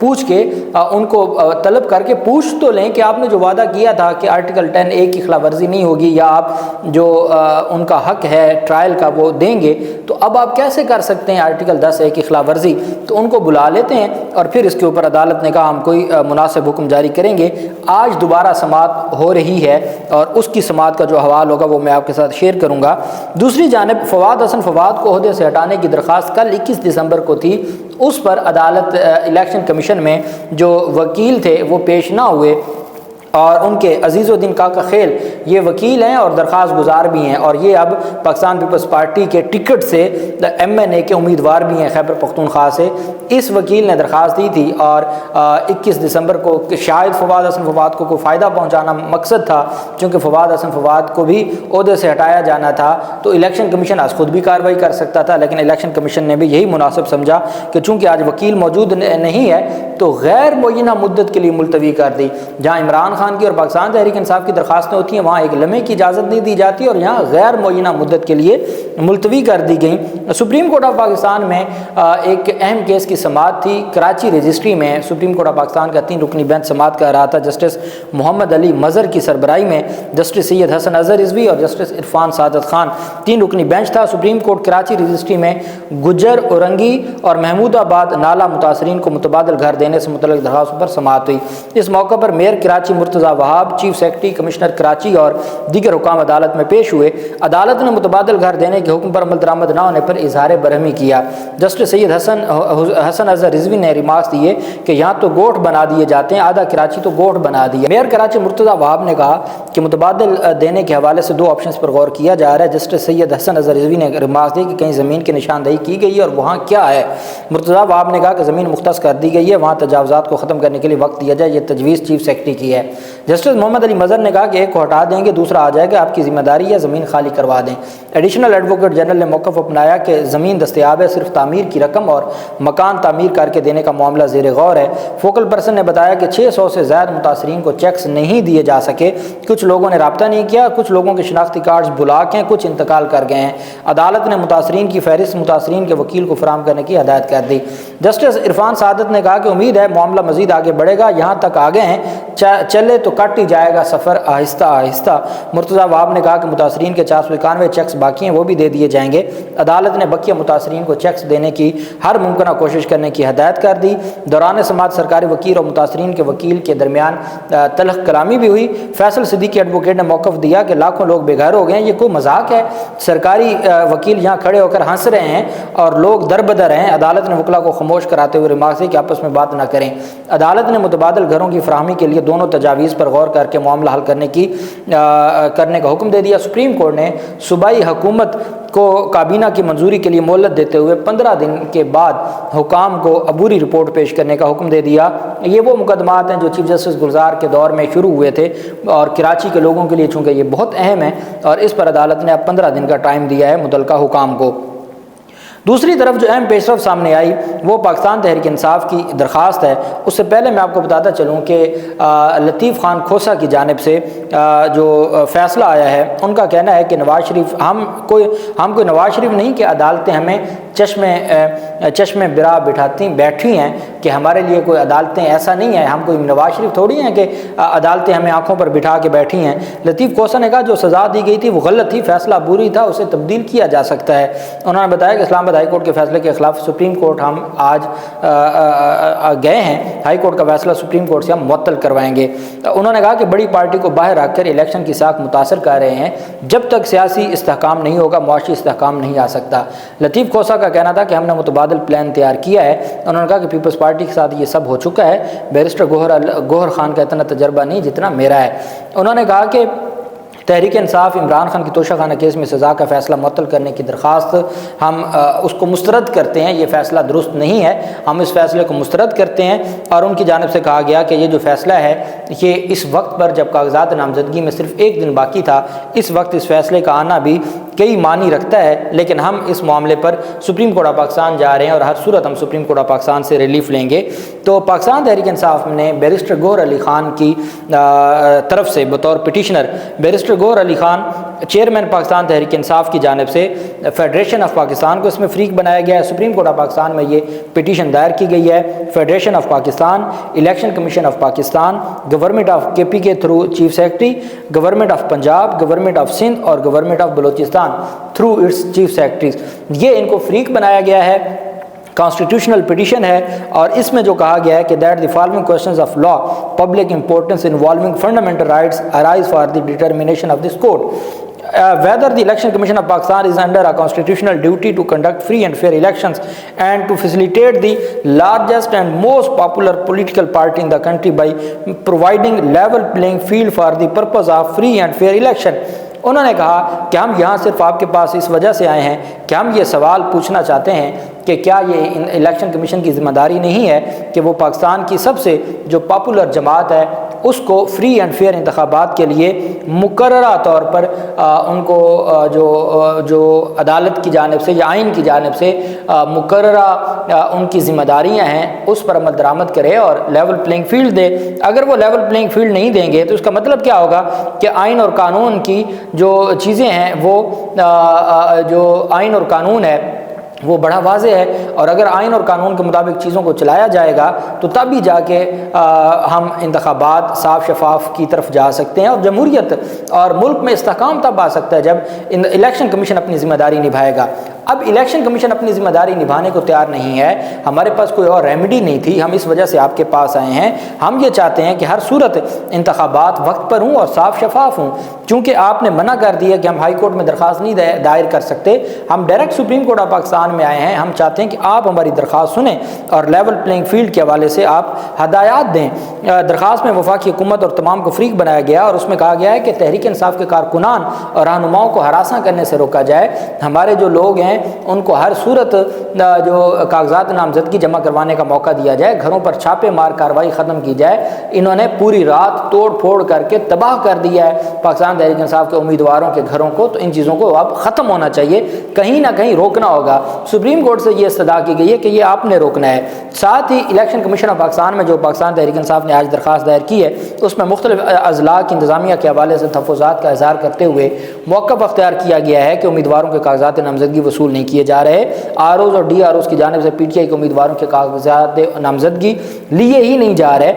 پوچھ کے ان کو طلب کر کے پوچھ تو لیں کہ آپ نے جو وعدہ کیا تھا کہ آرٹیکل 10A کی خلاف ورزی نہیں ہوگی یا آپ جو ان کا حق ہے ٹرائل کا وہ دیں گے، تو اب آپ کیسے کر سکتے ہیں آرٹیکل 10A کی خلاف ورزی؟ تو ان کو بلا لیتے ہیں اور پھر اس کے اوپر عدالت نے کہا ہم کوئی مناسب حکم جاری کریں گے۔ آج دوبارہ سماعت ہو رہی ہے اور اس کی سماعت کا جو حوال ہوگا وہ میں آپ کے ساتھ شیئر کروں گا۔ دوسری جانب فواد حسن فواد کو عہدے سے ہٹانے کی درخواست کل 21 دسمبر کو تھی، اس پر عدالت الیکشن کمیشن میں جو وکیل تھے وہ پیش نہ ہوئے، اور ان کے عزیز الدین کاکا خیل یہ وکیل ہیں اور درخواست گزار بھی ہیں، اور یہ اب پاکستان پیپلز پارٹی کے ٹکٹ سے MNA کے امیدوار بھی ہیں خیبر پختونخوا سے۔ اس وکیل نے درخواست دی تھی اور 21 دسمبر کو شاید فواد حسن فواد کو کوئی فائدہ پہنچانا مقصد تھا، چونکہ فواد حسن فواد کو بھی عہدے سے ہٹایا جانا تھا تو الیکشن کمیشن آج خود بھی کارروائی کر سکتا تھا، لیکن الیکشن کمیشن نے بھی یہی مناسب سمجھا کہ چونکہ آج وکیل موجود نہیں ہے تو غیر معینہ مدت کے لیے ملتوی کر دی۔ جہاں عمران خان کی اور پاکستان تحریک انصاف کی درخواستیں ہوتی ہیں وہاں ایک لمحے کی اجازت نہیں دی جاتی، اور یہاں غیر معینہ مدت کے لیے ملتوی کر دی گئیں۔ سپریم کورٹ آف پاکستان میں ایک اہم کیس کی سماعت تھی کراچی رجسٹری میں۔ سپریم کورٹ آف پاکستان کا 3 رکنی بینچ سماعت کر رہا تھا جسٹس محمد علی مظہر کی سربراہی میں، جسٹس سید حسن اظہر رضوی اور جسٹس عرفان سعادت خان۔ 3 رکنی بینچ تھا۔ سپریم کورٹ کراچی رجسٹری میں گجر، اورنگی اور محمود آباد نالہ متاثرین کو متبادل گھر دینے سے متعلق درخواستوں پر سماعت ہوئی۔ اس موقع پر میئر کراچی مرتضی وہاب، چیف سیکرٹری کمشنر کراچی اور دیگر حکام عدالت میں پیش ہوئے۔ عدالت نے متبادل گھر دینے کے حکم پر عمل درآمد نہ ہونے پر اظہار برہمی کیا۔ جسٹس سید حسن اظہر رضوی نے ریمارکس دیے کہ یہاں تو گوٹھ بنا دیے جاتے ہیں، آدھا کراچی تو گوٹھ بنا دیا۔ میئر کراچی مرتضی وہاب نے کہا کہ متبادل دینے کے حوالے سے 2 آپشنز پر غور کیا جا رہا ہے۔ جسٹس سید حسن اظہر رضوی نے ریمارکس دی کہ کہیں زمین کی نشاندہی کی گئی ہے اور وہاں کیا ہے۔ مرتضی وہاب نے کہا کہ زمین مختص کر دی گئی ہے، وہاں تجاوزات کو ختم کرنے کے لیے وقت دیا جائے، یہ تجویز چیف سیکرٹری کی ہے۔ جسٹس محمد علی مظہر نے کہا کہ ایک کو ہٹا دیں گے، دوسرا آ جائے گا، آپ کی ذمہ داری ہے زمین خالی کروا دیں۔ ایڈیشنل ایڈوکیٹ جنرل نے موقف اپنایا کہ زمین دستیاب ہے، صرف تعمیر کی رقم اور مکان تعمیر کر کے دینے کا معاملہ زیر غور ہے۔ فوکل پرسن نے بتایا کہ 600 سے زائد متاثرین کو چیکس نہیں دیے جا سکے، کچھ لوگوں نے رابطہ نہیں کیا، کچھ لوگوں کے شناختی کارڈز بلاک ہیں، کچھ انتقال کر گئے ہیں۔ عدالت نے متاثرین کی فہرست متاثرین کے وکیل کو فراہم کرنے کی ہدایت کر دی۔ جسٹس عرفان سعادت نے کہا کہ امید ہے معاملہ مزید آگے بڑھے گا، یہاں تک آگے ہیں، چلے تو کٹ ہی جائے گا سفر آہستہ آہستہ۔ مرتضی وہاب نے کہا کہ متاثرین کے 491 چیکس باقی ہیں، وہ بھی دے دیے جائیں گے۔ عدالت نے بقیہ متاثرین کو چیکس دینے کی ہر ممکنہ کوشش کرنے کی ہدایت کر دی۔ دوران سماعت سرکاری وکیل اور متاثرین کے وکیل کے درمیان تلخ کلامی بھی ہوئی۔ فیصل صدیقی ایڈوکیٹ نے موقف دیا کہ لاکھوں لوگ بے گھر ہو گئے ہیں، یہ کوئی مذاق ہے؟ سرکاری وکیل یہاں کھڑے ہو کر ہنس رہے ہیں اور لوگ در بدر ہیں۔ عدالت نے وکلا کو خاموش کراتے ہوئے ریمارکس دی کہ آپس میں بات نہ کریں۔ عدالت نے متبادل گھروں کی فراہمی کے لیے دونوں تجاویز پر غور کر کے معاملہ حل کرنے کا حکم دے دیا۔ سپریم کورٹ نے صوبائی حکومت کو کابینہ کی منظوری کے لیے مہلت دیتے ہوئے 15 دن کے بعد حکام کو عبوری رپورٹ پیش کرنے کا حکم دے دیا۔ یہ وہ مقدمات ہیں جو چیف جسٹس گلزار کے دور میں شروع ہوئے تھے اور کراچی کے لوگوں کے لیے چونکہ یہ بہت اہم ہے اور اس پر عدالت نے اب 15 دن کا ٹائم دیا ہے متعلقہ حکام کو۔ دوسری طرف جو اہم پیش رفت سامنے آئی وہ پاکستان تحریک انصاف کی درخواست ہے۔ اس سے پہلے میں آپ کو بتاتا چلوں کہ لطیف خان کھوسا کی جانب سے جو فیصلہ آیا ہے، ان کا کہنا ہے کہ نواز شریف ہم کوئی نواز شریف نہیں کہ عدالتیں ہمیں چشمے برا بیٹھی ہیں کہ ہمارے لیے کوئی عدالتیں ایسا نہیں ہے، ہم کوئی نواز شریف تھوڑی ہیں کہ عدالتیں ہمیں آنکھوں پر بٹھا کے بیٹھی ہیں۔ لطیف کھوسا نے کہا جو سزا دی گئی تھی وہ غلط تھی، فیصلہ بری تھا، اسے تبدیل کیا جا سکتا ہے۔ انہوں نے بتایا کہ اسلام آباد ہائی کورٹ کے فیصلے کے خلاف سپریم کورٹ ہم آج گئے ہیں، ہائی کورٹ کا فیصلہ سپریم کورٹ سے ہم معطل کروائیں گے۔ انہوں نے کہا کہ بڑی پارٹی کو باہر رکھ کر الیکشن کی ساکھ متاثر کر رہے ہیں، جب تک سیاسی استحکام نہیں ہوگا معاشی استحکام نہیں آ سکتا۔ لطیف کھوسا کا کہنا تھا کہ ہم نے متبادل پلان تیار کیا ہے۔ انہوں نے کہا کہ پیپلز پارٹی کے ساتھ یہ سب ہو چکا ہے، بیرسٹر گوہر خان کا اتنا تجربہ نہیں جتنا میرا ہے۔ انہوں نے کہا کہ تحریک انصاف عمران خان کی توشہ خانہ کیس میں سزا کا فیصلہ معطل کرنے کی درخواست ہم اس کو مسترد کرتے ہیں، یہ فیصلہ درست نہیں ہے، ہم اس فیصلے کو مسترد کرتے ہیں۔ اور ان کی جانب سے کہا گیا کہ یہ جو فیصلہ ہے یہ اس وقت پر جب کاغذات نامزدگی میں صرف 1 دن باقی تھا، اس وقت اس فیصلے کا آنا بھی کئی معنی رکھتا ہے، لیکن ہم اس معاملے پر سپریم کورٹ آف پاکستان جا رہے ہیں اور ہر صورت ہم سپریم کورٹ آف پاکستان سے ریلیف لیں گے۔ تو پاکستان تحریک انصاف نے بیرسٹر گوہر علی خان کی طرف سے بطور پٹیشنر بیرسٹر گوہر علی خان چیئرمین پاکستان تحریک انصاف کی جانب سے فیڈریشن آف پاکستان کو اس میں فریق بنایا گیا ہے۔ سپریم کورٹ آف پاکستان میں یہ پٹیشن دائر کی گئی ہے۔ Federation of Pakistan, election commission of Pakistan, government of K P K through chief secretary, government of Punjab, government of Sindh اور government of Balochistan through its chief secretaries, یہ ان کو فریق بنایا گیا ہے۔ کانسٹیٹیوشنل پٹیشن ہے اور اس میں جو کہا گیا ہے کہ that the following questions of law public importance involving fundamental rights arise for the determination of this court whether the Election Commission of Pakistan is under a constitutional duty to conduct free and fair elections and to facilitate the largest and most popular political party in the country by providing level playing field for the purpose of free and fair election۔ انہوں نے کہا کہ ہم یہاں صرف آپ کے پاس اس وجہ سے آئے ہیں کہ ہم یہ سوال پوچھنا چاہتے ہیں کہ کیا یہ الیکشن کمیشن کی ذمہ داری نہیں ہے کہ وہ پاکستان کی سب سے جو پاپولر جماعت ہے اس کو فری اینڈ فیئر انتخابات کے لیے مقررہ طور پر ان کو جو عدالت کی جانب سے یا آئین کی جانب سے مقررہ ان کی ذمہ داریاں ہیں اس پر عمل درآمد کرے اور لیول پلینگ فیلڈ دے۔ اگر وہ لیول پلینگ فیلڈ نہیں دیں گے تو اس کا مطلب کیا ہوگا کہ آئین اور قانون کی جو چیزیں ہیں وہ جو آئین اور قانون ہے وہ بڑا واضح ہے، اور اگر آئین اور قانون کے مطابق چیزوں کو چلایا جائے گا تو تب ہی جا کے ہم انتخابات صاف شفاف کی طرف جا سکتے ہیں، اور جمہوریت اور ملک میں استحکام تب آ سکتا ہے جب الیکشن کمیشن اپنی ذمہ داری نبھائے گا۔ اب الیکشن کمیشن اپنی ذمہ داری نبھانے کو تیار نہیں ہے، ہمارے پاس کوئی اور ریمیڈی نہیں تھی، ہم اس وجہ سے آپ کے پاس آئے ہیں۔ ہم یہ چاہتے ہیں کہ ہر صورت انتخابات وقت پر ہوں اور صاف شفاف ہوں۔ چونکہ آپ نے منع کر دیا کہ ہم ہائی کورٹ میں درخواست نہیں دائر کر سکتے، ہم direct supreme court of Pakistan میں آئے ہیں۔ ہم چاہتے ہیں کہ آپ ہماری درخواست سنیں اور لیول پلینگ فیلڈ کے حوالے سے آپ ہدایات دیں۔ درخواست میں وفاقی حکومت اور تمام کو فریق بنایا گیا اور اس میں کہا گیا ہے کہ تحریک انصاف کے کارکنان اور رہنماؤں کو ہراساں کرنے سے روکا جائے، ہمارے جو لوگ ہیں ان کو ہر صورت جو کاغذات نامزدگی جمع کروانے کا موقع دیا جائے، گھروں پر چھاپے مار کارروائی ختم کی جائے۔ انہوں نے پوری رات توڑ پھوڑ کر کے تباہ کر دیا ہے پاکستان تحریک انصاف کے امیدواروں کے گھروں کو، تو ان چیزوں کو اب ختم ہونا چاہیے، کہیں نہ کہیں روکنا ہوگا۔ سپریم کورٹ سے یہ استدعا کی گئی ہے کہ یہ آپ نے روکنا ہے۔ ساتھ ہی الیکشن کمیشن آف پاکستان میں جو پاکستان تحریک انصاف نے آج درخواست دائر کی ہے اس میں مختلف اضلاع کی انتظامیہ کے حوالے سے تحفظات کا اظہار کرتے ہوئے موقف اختیار کیا گیا ہے کہ امیدواروں کے کاغذات نامزدگی وصول نہیں کیے جا رہے۔ آر اوز اور ڈی آر اوز کی جانب سے پی ٹی آئی کے امیدواروں کے کاغذات نامزدگی لیے ہی نہیں جا رہے۔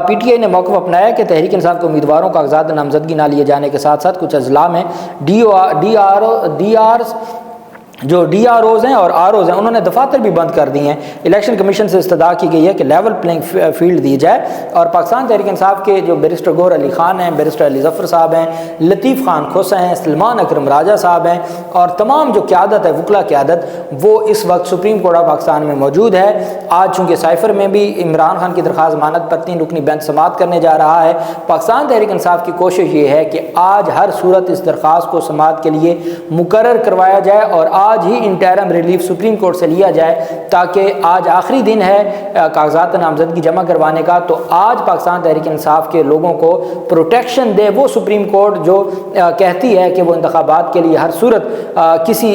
پی ٹی آئی نے موقف اپنایا کہ تحریک انصاف کے امیدواروں کا کاغذات نامزدگی نہ لیے جانے کے ساتھ ساتھ کچھ اضلاع میں جو ڈی آر اوز ہیں اور آر اوز ہیں انہوں نے دفاتر بھی بند کر دی ہیں۔ الیکشن کمیشن سے استدعا کی گئی ہے کہ لیول پلینگ فیلڈ دی جائے، اور پاکستان تحریک انصاف کے جو بیرسٹر گور علی خان ہیں، بیرسٹر علی ظفر صاحب ہیں، لطیف خان کھوسہ ہیں، سلمان اکرم راجہ صاحب ہیں، اور تمام جو قیادت ہے وکلا قیادت وہ اس وقت سپریم کورٹ آف پاکستان میں موجود ہے۔ آج چونکہ سائفر میں بھی عمران خان کی درخواست ضمانت پر 3 رکنی بینچ سماعت کرنے جا رہا ہے۔ پاکستان تحریک انصاف کی کوشش یہ ہے کہ آج ہر صورت اس درخواست کو سماعت کے لیے مقرر کروایا جائے اور آج ہی انٹرم ریلیف سپریم کورٹ سے لیا جائے، تاکہ آج آخری دن ہے کاغذات نامزدگی جمع کروانے کا، تو آج پاکستان تحریک انصاف کے لوگوں کو پروٹیکشن دے وہ سپریم کورٹ جو کہتی ہے کہ وہ انتخابات کے لیے ہر صورت کسی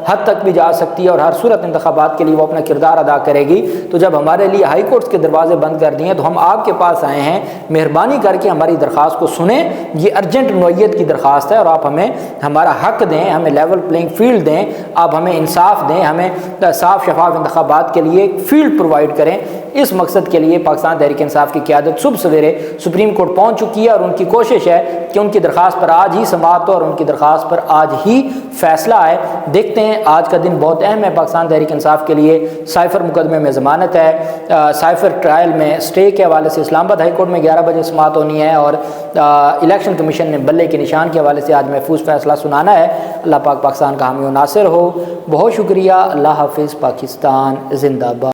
حد تک بھی جا سکتی ہے اور ہر صورت انتخابات کے لیے وہ اپنا کردار ادا کرے گی۔ تو جب ہمارے لیے ہائی کورٹس کے دروازے بند کر دیے تو ہم آپ کے پاس آئے ہیں، مہربانی کر کے ہماری درخواست کو سنیں، یہ ارجنٹ نوعیت کی درخواست ہے اور آپ ہمیں ہمارا حق دیں، ہمیں لیول پلینگ فیلڈ دیں، آپ ہمیں انصاف دیں، ہمیں صاف شفاف انتخابات کے لیے فیلڈ پرووائڈ کریں۔ اس مقصد کے لیے پاکستان تحریک انصاف کی قیادت صبح سویرے سپریم کورٹ پہنچ چکی ہے اور ان کی کوشش ہے کہ ان کی درخواست پر آج ہی سماعت ہو اور ان کی درخواست پر آج ہی فیصلہ آئے۔ دیکھتے ہیں، آج کا دن بہت اہم ہے پاکستان تحریک انصاف کے لیے۔ سائفر مقدمے میں ضمانت ہے، سائفر ٹرائل میں اسٹے کے حوالے سے اسلام آباد ہائی کورٹ میں 11 بجے سماعت ہونی ہے، اور الیکشن کمیشن نے بلے کے نشان کے حوالے سے آج محفوظ فیصلہ سنانا ہے۔ اللہ پاک پاکستان کا حامی و ناصر ہو۔ بہت شکریہ۔ اللہ حافظ۔ پاکستان زندہ باد۔